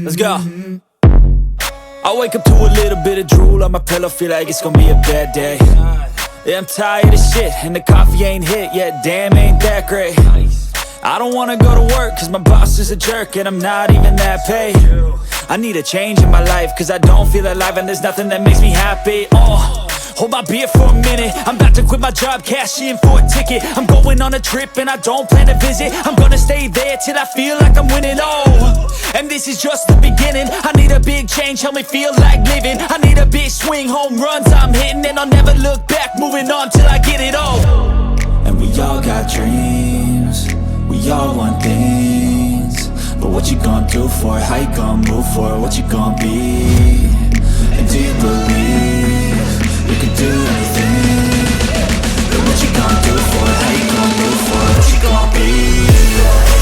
Let's go. I wake up to a little bit of drool on my pillow, feel like it's gonna be a bad day. Yeah, I'm tired of shit, and the coffee ain't hit yet, damn, ain't that great. I don't wanna go to work, cause my boss is a jerk, and I'm not even that paid. I need a change in my life, cause I don't feel alive, and there's nothing that makes me happy. Hold my beer for a minute, I'm about to quit my job, cash in for a ticket. I'm going on a trip and I don't plan to visit. I'm gonna stay there till I feel like I'm winning, and this is just the beginning. I need a big change, help me feel like living. I need a big swing, home runs I'm hitting, and I'll never look back, moving on till I get it all. And we all got dreams, we all want things, but what you gonna do for it? How you gonna move for it? What you gonna be? And do you believe you can do anything? But what you gonna do for it? How you gonna move for it? What you gonna be?